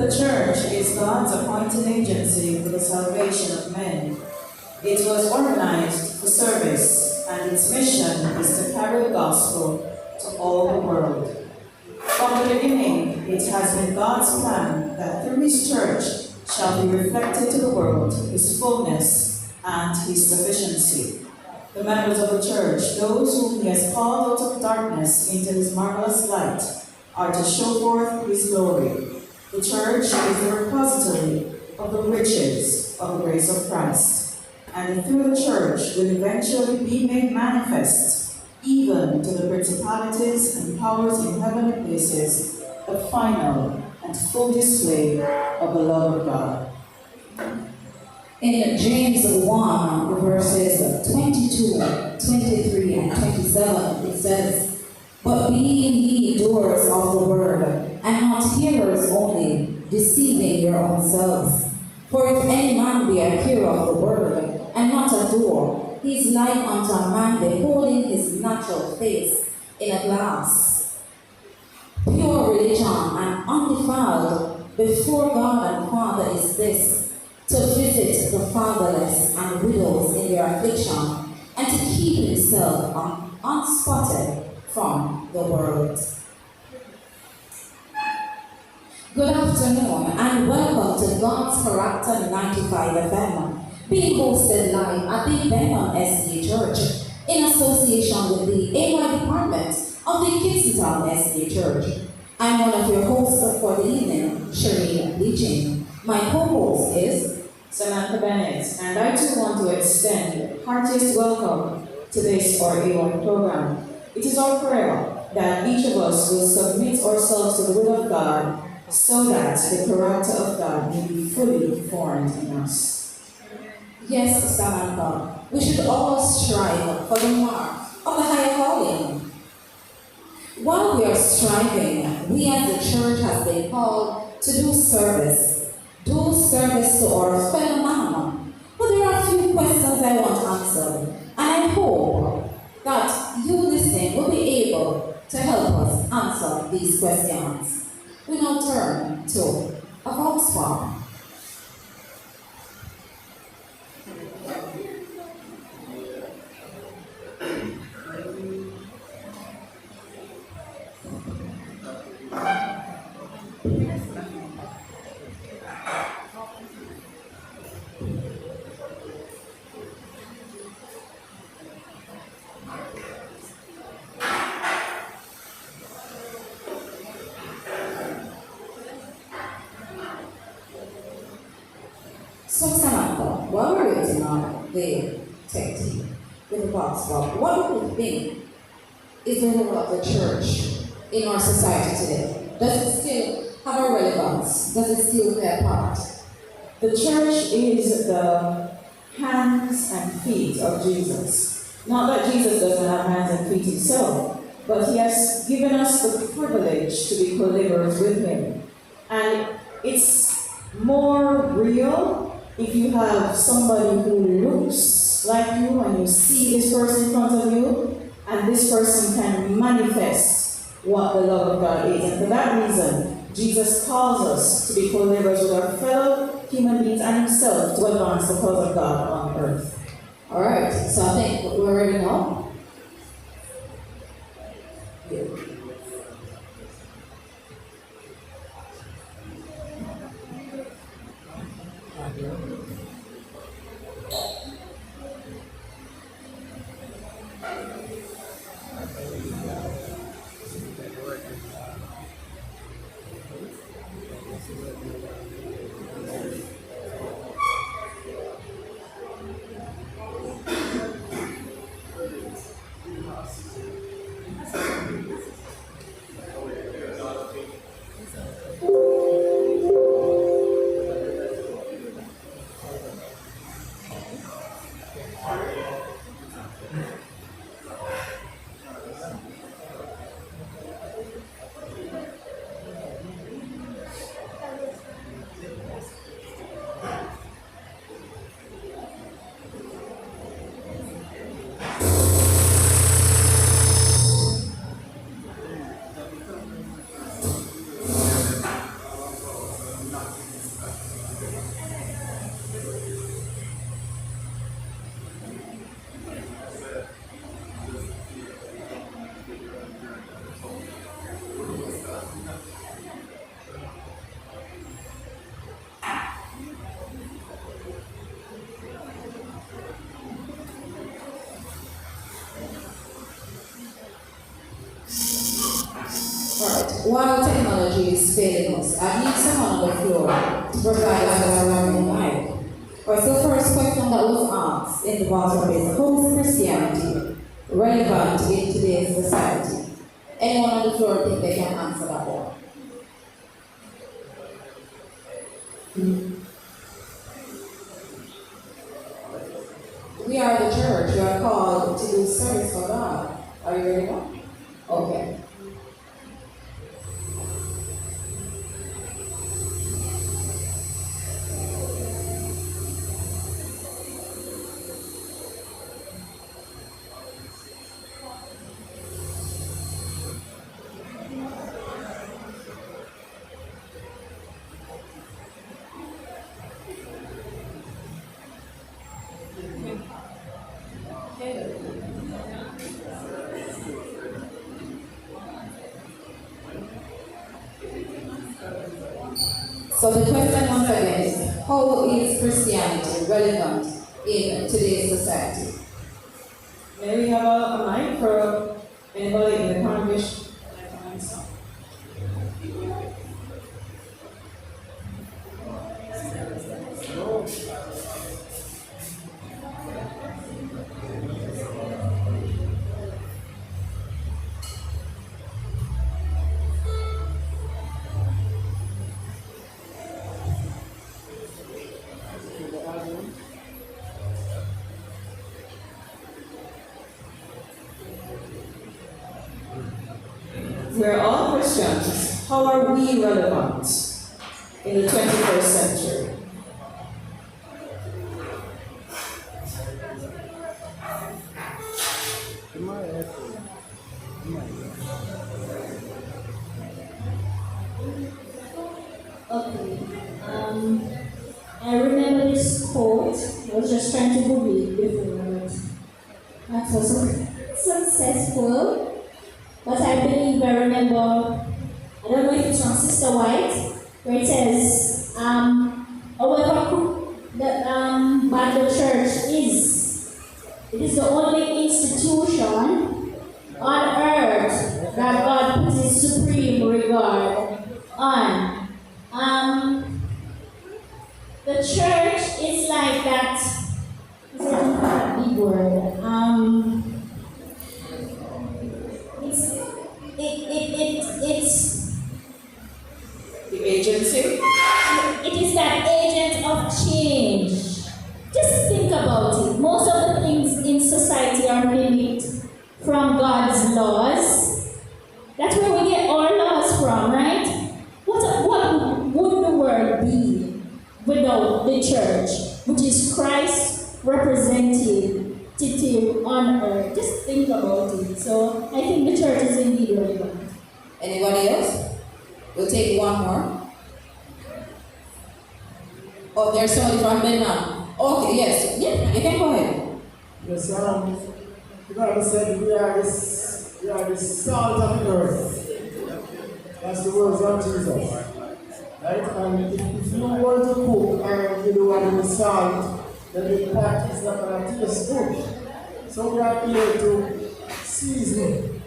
The church is God's appointed agency for the salvation of men. It was organized for service, and its mission is to carry the gospel to all the world. From the beginning, it has been God's plan that through His church shall be reflected to the world His fullness and His sufficiency. The members of the church, those whom He has called out of darkness into His marvelous light, are to show forth His glory. The church is the repository of the riches of the grace of Christ, and through the church will eventually be made manifest, even to the principalities and powers in heavenly places, the final and full display of the love of God. In James 1, verses 22, 23, and 27, it says, "But be ye doers of the word, and not hearers only, deceiving your own selves. For if any man be a hearer of the word, and not a doer, he is like unto a man beholding his natural face in a glass. Pure religion and undefiled before God and Father is this, to visit the fatherless and widows in their affliction, and to keep himself unspotted from the world." Good afternoon and welcome to God's Character 95 FM, being hosted live at the Benham SDA Church in association with the AY Department of the Kitson SDA Church. I'm one of your hosts for the evening, Shereen Leaching. My co-host is Samantha Bennett, and I too want to extend heartiest welcome to this our A1 program. It is our prayer that each of us will submit ourselves to the will of God so that the character of God may be fully formed in us. Yes, Samantha, we should all strive for the mark of the higher calling. While we are striving, we as the church have been called to do service to our fellow man. But there are a few questions I want answered, and I hope that you listening will be able to help us answer these questions. We now turn to a vox pop. So Samantha, while we're waiting on the tech team with the box pop, what do you think is the role of the church in our society today? Does it still have a relevance? Does it still play a part? The church is the hands and feet of Jesus. Not that Jesus doesn't have hands and feet himself, but he has given us the privilege to be co-laborers with him. And it's more real if you have somebody who looks like you and you see this person in front of you, and this person can manifest what the love of God is. And for that reason, Jesus calls us to be co-laborers with our fellow human beings and himself to advance the cause of God on earth. All right, so I think we're ready now. Yeah. while technology is failing us, I need someone on the floor to provide us with a round mic. Alright, so the first question that was asked in the bottom is, how is Christianity relevant in today's society? Anyone on the floor think they can answer that one? We are the church. We are called to do service for God. Are you ready now? Okay. So the question once again is, how is Christianity relevant in today's society? May we have a mic for anybody in the congregation? We're all Christians. How are we relevant in the 21st century? Okay. I remember this quote. I was just trying to Google it before. That was successful. But I believe I remember, I don't know if it's from Sister White, where it says, however bad the church is, it is the only institution on earth that God puts his supreme regard on. The church is like that, is a big word. It's The agency? it is that agent of change. Just think about it. Most of the things in society are mimicked from God's laws. That's where we get our laws from, right? What would the world be without the church, which is Christ's representative on earth? Just think about it. So I think the church is indeed relevant. Anybody else? We'll take one more. Oh, there's somebody from Vietnam. Okay, yes. Yeah, you can go ahead. Yes, the Bible said we are the salt of the earth. That's the words of Jesus. Right? And if you want to cook and you do want the salt, then the pot is not going to taste good. So we are here to season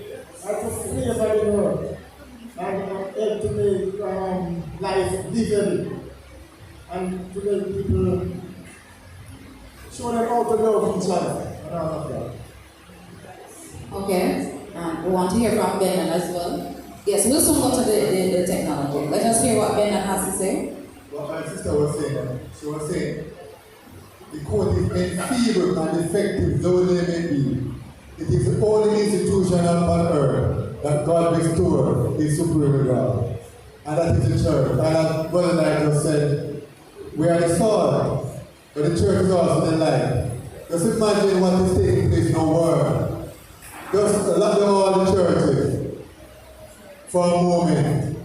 and to flavor the earth and help to make life livable and to make people show them how to love each other and all of that. Okay. We want to hear from Benan as well. Yes, we'll soon go to the technology. Let us hear what Benan has to say. What my sister was saying, she was saying, the court is enfeebled and effective though they may be. It is the only institution upon earth that God restored his supreme regard. And that is the church. And as Brother Knight just said, we are the sword, but the church is also the light. Just imagine what is taking place in the world. Just lock down all the churches for a moment,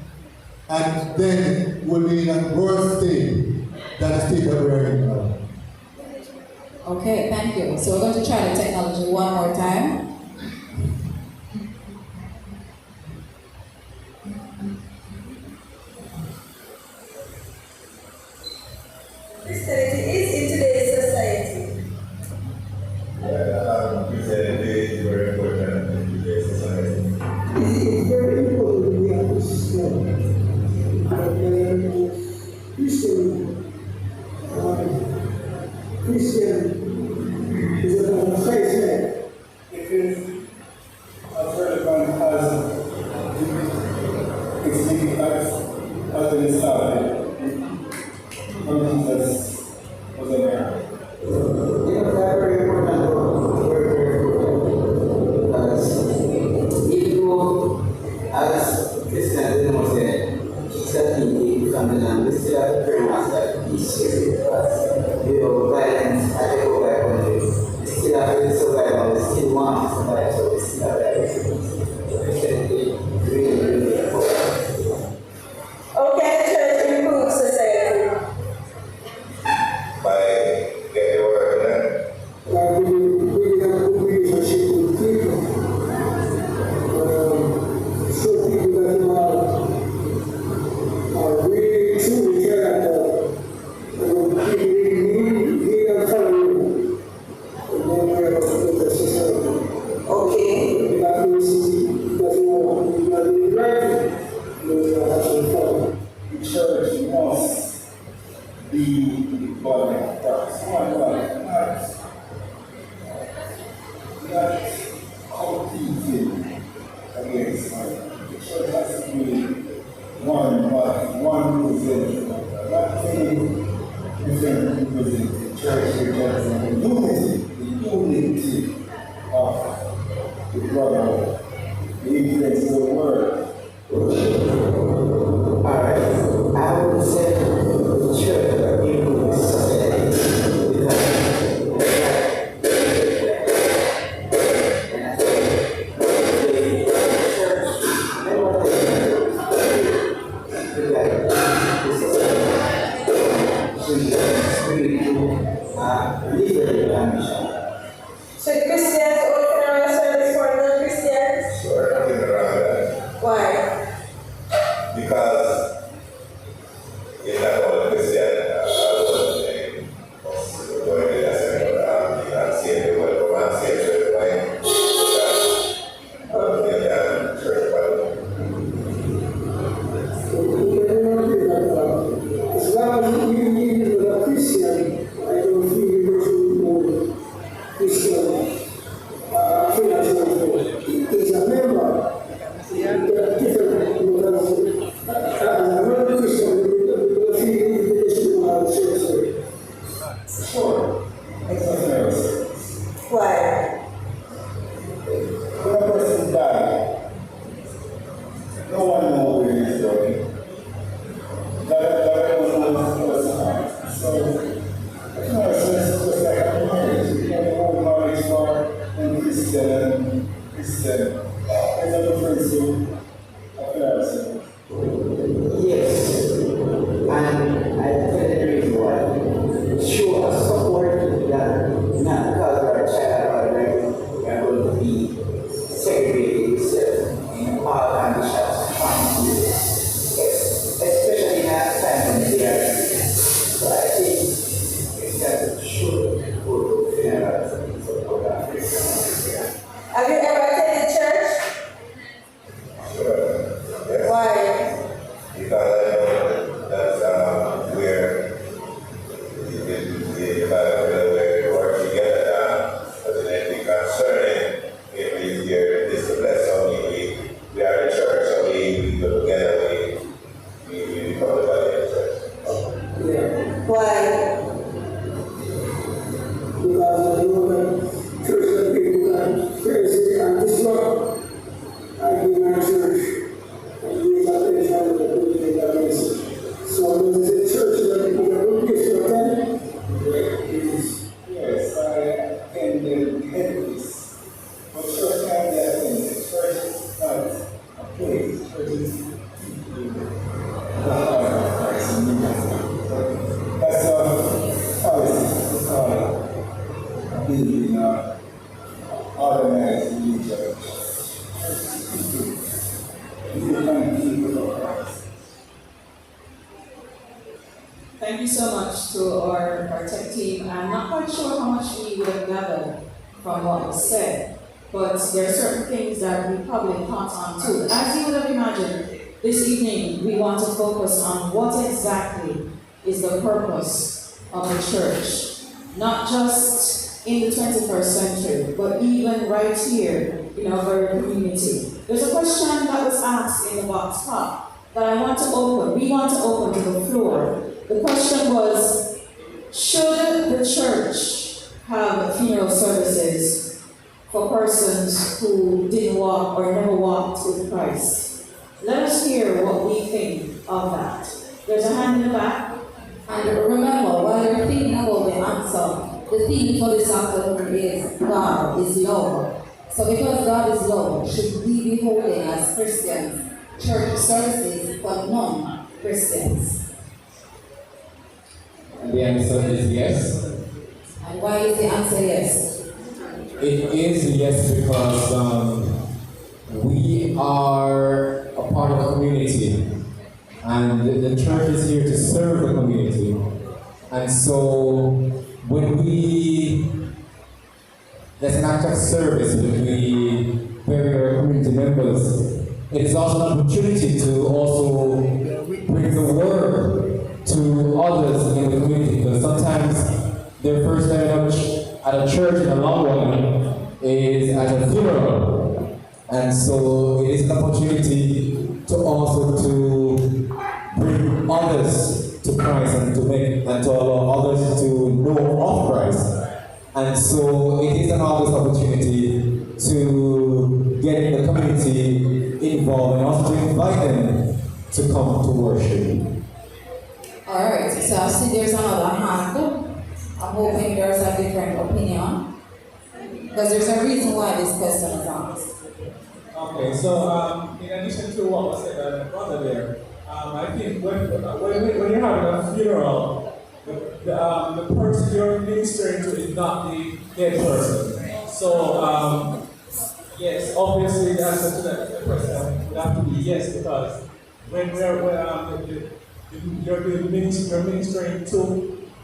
and then we'll be in a worse state than the state that we're in now. Okay, thank you. So we're going to try the technology one more time. Christianity is in today's society. Christianity is very important in today's society. It is very important. We have to Christian is about faith man. It is a very one has explained as an started when Jesus was a man. Very important role, very important, because if you, as Christians, from the land, we still have to pray master peace because violence at the over country. We still have to survive, we still want to survive, so we still have that. Really important. How can the church improve society? By getting the word done. We have a good relationship with people. Show people that you are really truly care about people really need and follow you. And then we have a society. Okay. That means that you are really right. You are actually following. The church must be the body of Christ. Not competing against the church has to be one representative. Not any different representative. The church represents the unity of the brotherhood, the influence of the word. Alright, I would say the church in society because So the Christians open our service for non-Christians? Sure, nothing around that. Why? Because it's not all Christian, As long as you are a Christian, I don't feel you Christian. I feel as a member. There are different because as a non-Christian, you don't feel you are a church. sure. Why? When a person dies, no one knows where he's going. That one knows what's happening. So, it's not a sense of just like a marriage. You can hold marriage for and Christian. There's a difference in affairs. Yes, and I tell the reason why. Show us support that not because we're a child or we are going to be segregated in all conditions, especially in that time when they are. So I think it's that should go to funerals and support Africa. Have you ever attended church? Sure. Yes. Why? Because I know that's where the where we work together as an ethnic concerning if we hear this to bless so we are the church, so we go together, we become the body of the church. Yeah. Why? Because I know that church people that crazy and disrupt. I do my church. And we got the family that we take that message. So there's a church that people that don't get to attend. Yes, I attended the Adventist. But church can't be attended. Church is not a place. Church is the heart of Christ in me. That's policy. It's being organized in the church. Thank you so much to our tech team. I'm not quite sure how much we would have gathered from what was said, but there are certain things that we probably caught on to. As you would have imagined, this evening we want to focus on what exactly is the purpose of the church, not just in the 21st century, but even right here in our very community. There's a question that was asked in the box top that we want to open to the floor. The question was, should the church have funeral services for persons who didn't walk or never walked with Christ? Let us hear what we think of that. There's a hand in the back. And remember, while you're thinking about the answer, the theme for this afternoon is God is love. So because God is love, should we be holding as Christians church services for non-Christians? And the answer is yes. And why is the answer yes? It is yes because we are a part of a community, and the church is here to serve the community. And so when there's an act of service when we bury our community members, it is also an opportunity to also bring the word to others in the community, because sometimes their first time at a church in a long one is at a funeral. And so it is an opportunity to also to bring others to Christ and to allow others to know of Christ. And so it is an obvious opportunity to get the community involved and also to invite them to come to worship. Alright, so I see there's another hand. I'm hoping there's a different opinion, because there's a reason why this question is asked. Okay, so in addition to what was said by the brother there, I think when you're having a funeral, the person you're ministering to is not the dead person. So, yes, obviously the answer to that question would have to be yes, because when you're ministering to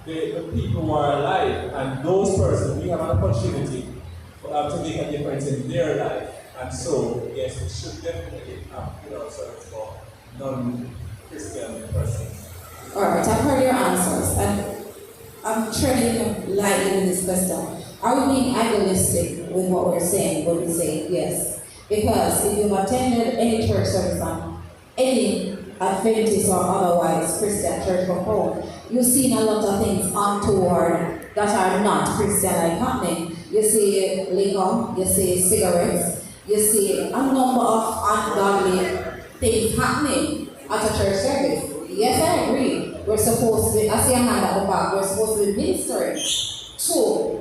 the people who are alive, and those persons, we have an opportunity to make a difference in their life. And so, yes, it should definitely have service for non-Christian persons. Alright, I've heard your answers, and I'm treading lightly with this question. Are we being idealistic with what we're saying when we say yes? Because if you've attended any church service on any Adventist or otherwise Christian church before, you've seen a lot of things untoward that are not Christian-like happening. You see liquor, you see cigarettes, you see a number of ungodly things happening at a church service. Yes, I agree. We're supposed to be, I see a hand at the back, we're supposed to be ministering to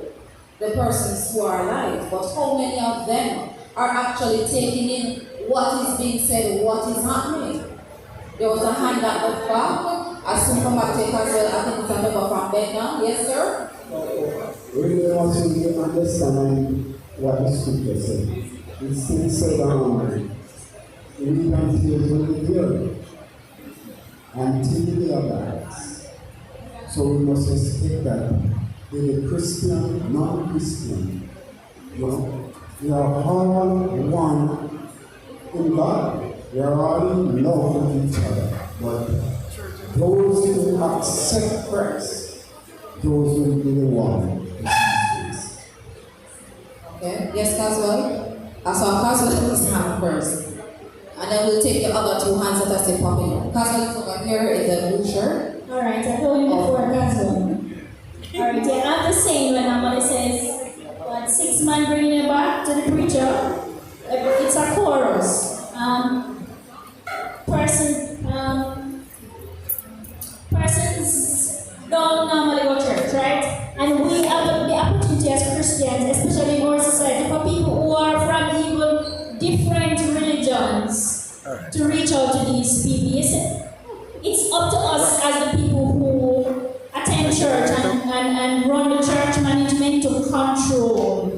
the persons who are alive. But how many of them are actually taking in what is being said, what is happening? There was a hand at the back. I soon come back to it as well. I think it's a member from Beckham. Yes, sir? We really want to understand what the scripture says. It still said, we don't hear the hear until the others. So we must respect that. Whether Christian, non-Christian, we are all one in God. We are all in love with each other. But those who accept Christ, those will be the one. Okay, yes, Caswell? So Caswell is hand first. And then we'll take the other two hands that are still popping up. Caswell is over here in the blue shirt. Alright, I told you before, Caswell. Alright, yeah, I'm just saying when somebody says, what, 6 men bringing it back to the preacher, it's a chorus. Persons don't normally go to church, right? And we have the opportunity as Christians, especially in our society, for people who are from even different religions to reach out to these people. It's up to us as the people who attend church and run the church management to control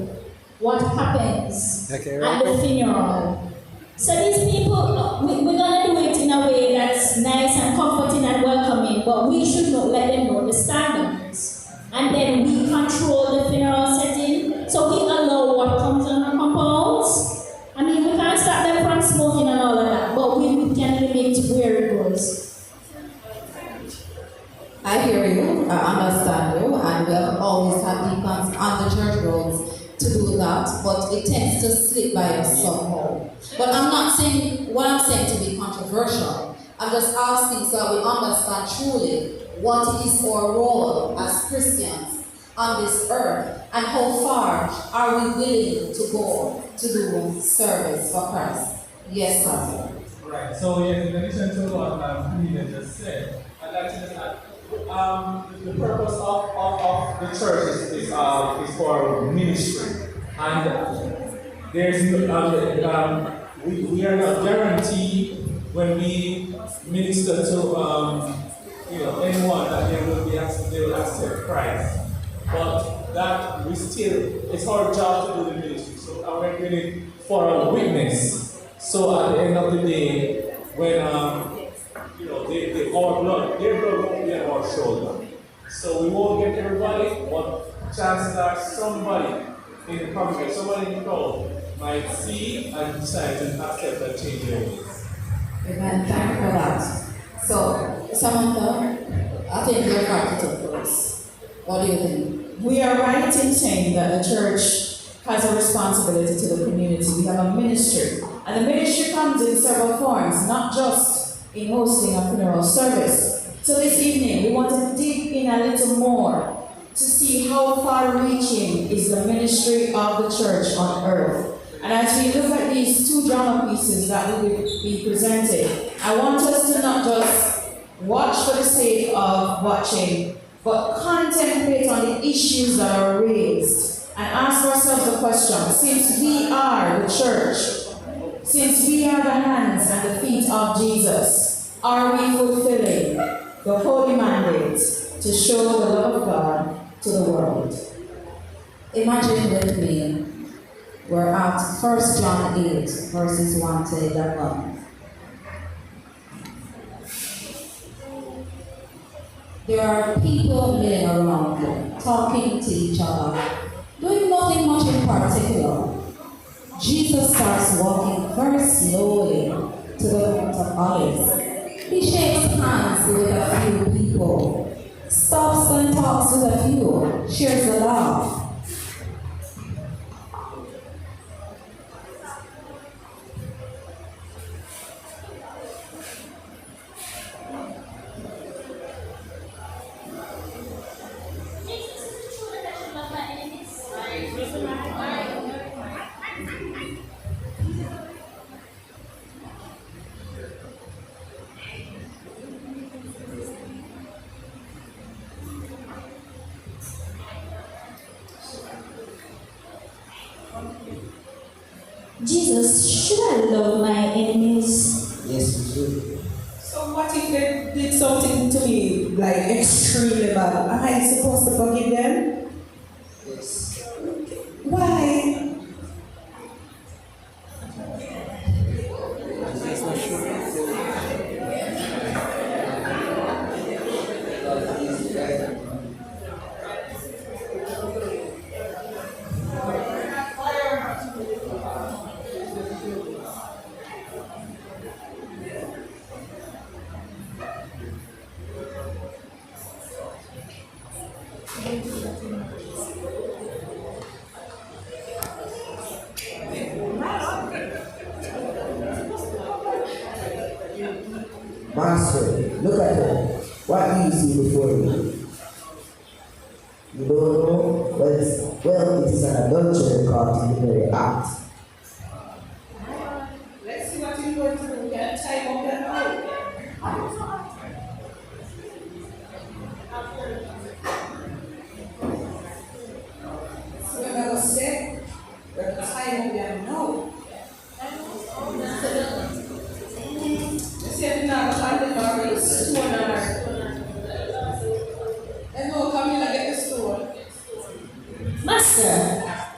what happens at the funeral. So these people, we're going to do it in a way that's nice and comforting and welcoming, but we should not let them know the standards. And then we control the funeral setting, so we allow what comes on our compounds. I mean, we can't stop them from smoking and all of that, but we can limit where it goes. I hear you, I understand you, and we have always had deacons on the church roads to do that, but it tends to slip by us somehow. But I'm not saying what I'm saying to be controversial. I'm just asking so that we understand truly what is our role as Christians on this earth and how far are we willing to go to do service for Christ. Yes, Pastor. Right. So in addition to what Nina just said, I'd like to just add, the purpose of the church is for ministry, and there's we are not guaranteed when we minister to anyone that they will accept Christ, but that we still, it's our job to do the ministry. So we're doing it for a witness. So at the end of the day, when our blood, their blood won't be on our shoulder. So we won't get everybody, but chances are somebody in the congregation, somebody in the crowd might see and decide to accept and change their ways. Amen. Thank you for that. So, Samantha, I think you're practical for us. What do you think? We are right in saying that the church has a responsibility to the community. We have a ministry. And the ministry comes in several forms, not just in hosting a funeral service. So this evening, we want to dig in a little more to see how far-reaching is the ministry of the church on earth. And as we look at these two drama pieces that will be presented, I want us to not just watch for the sake of watching, but contemplate on the issues that are raised and ask ourselves the question, since we are the church, since we are the hands and the feet of Jesus, are we fulfilling the holy mandate to show the love of God to the world? Imagine with me, we're at 1 John 8, verses 1 to 11. There are people milling around, talking to each other, doing nothing much in particular. Jesus starts walking very slowly to the Mount of Olives. He shakes hands with a few people, stops and talks with a few, shares a laugh. Jesus, should I love my enemies? Yes, you should. So what if they did something to me, like extremely bad? Am I supposed to forgive them? Yes. Why? Master, look at her. What do you see before you? You don't know? Well, it is an adultery caught in the very act. Let's see what you're going to do. Get time on that night. So when I was sick, the time on them, no. Said now the Paris, 2 hours. And no, Camilla get the store. Master,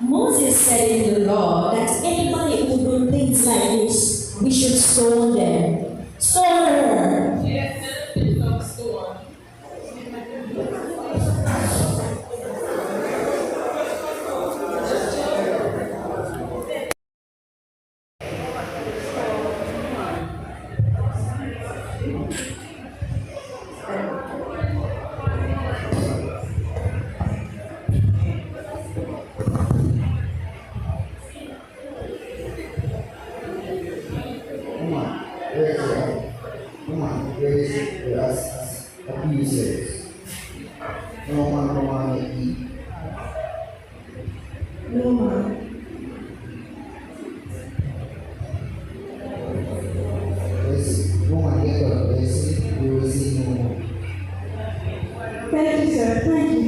Moses said in the law that anybody who do things like this, we should stone them. Stone her. Yes, it's from store. woman raised as abusers. No man to eat. No man. This woman get up, they sleep, you will see no more. Thank you, sir. Thank you.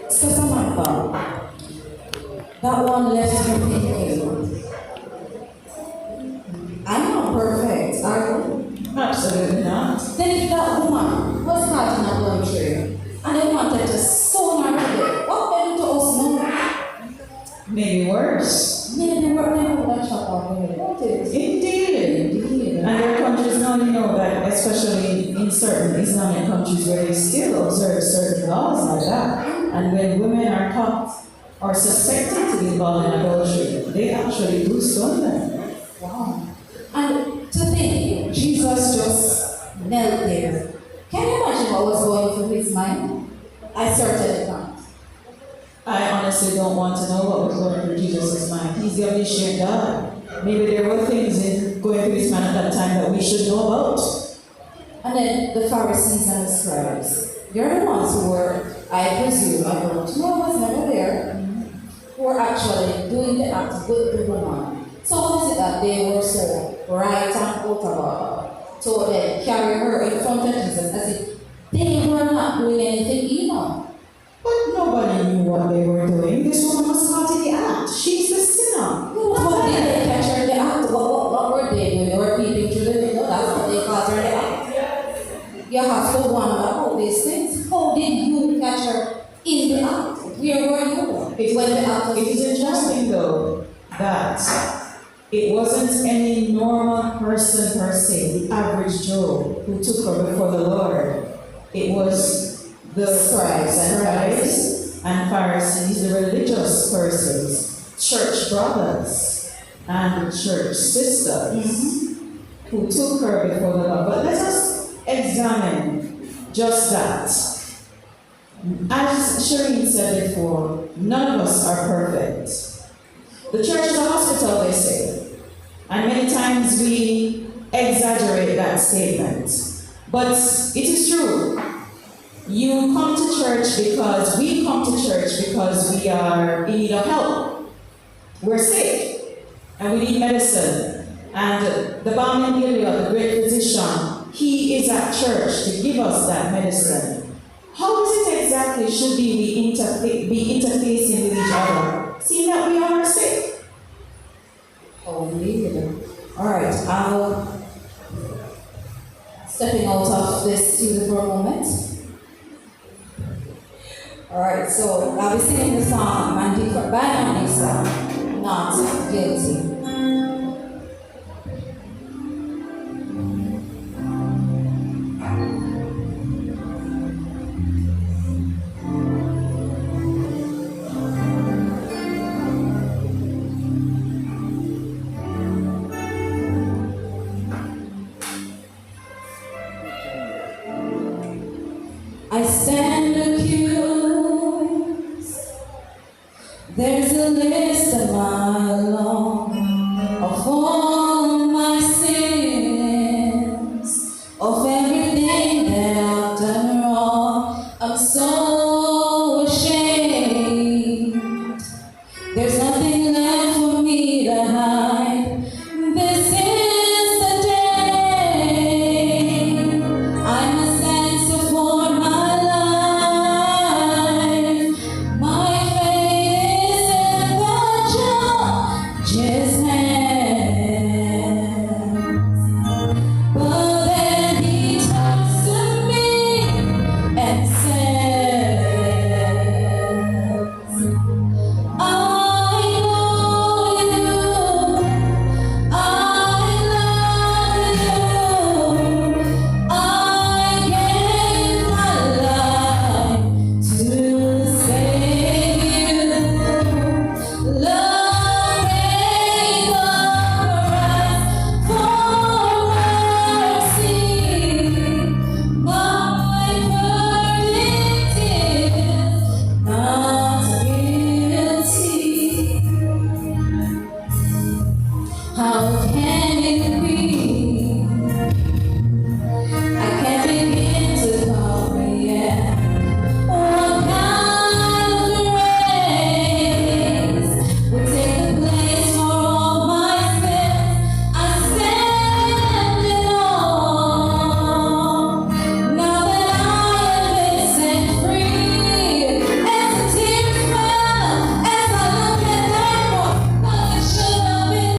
So Samantha, that one left you thinking, I'm not perfect, are you? Absolutely not. Then if that woman was caught in adultery and they wanted to stone her to death, what they do to us now? Maybe worse. Maybe we're never that shot off the head, won't it? Indeed. And there are countries now, that especially in certain Islamic countries where they still observe certain laws like that. And when women are caught or suspected to be involved in adultery, they actually do stone them. Wow. And to think, Jesus just knelt there. Can you imagine what was going through his mind? I certainly can't. I honestly don't want to know what was going through Jesus' mind. He's the omniscient God. Maybe there were things going through his mind at that time that we should know about. And then the Pharisees and the scribes, they're the ones who were, I presume, I don't know, I was never there, who were actually doing the act with the woman. So what is it that they were so right and out about? So they carry her in front of Jesus as if they were not doing anything evil. But nobody knew what they were doing. This woman was caught in the act. She's the sinner. What did they catch her in the act? What were they doing? They were peeping through the window. That's what they caught her in the act. You have to wonder about these things. How did you catch her in the act? Where were you when the act was? It is interesting though that it wasn't any normal person per se, the average Joe, who took her before the Lord. It was the scribes and Pharisees, the religious persons, church brothers and church sisters who took her before the Lord. But let us examine just that. As Shireen said before, none of us are perfect. The church is a hospital, they say. And many times we exaggerate that statement. But it is true. You come to church because we come to church because we are in need of help. We're sick and we need medicine. And the balm in Gilead, the great physician, he is at church to give us that medicine. How is it exactly should we be interfacing with each other, seeing that we are sick? Alright, I'll stepping out of this studio for a moment. Alright, so I'll be singing the song Mandika by Mandisa, Not Guilty. I stand accused. There's a list a mile long of all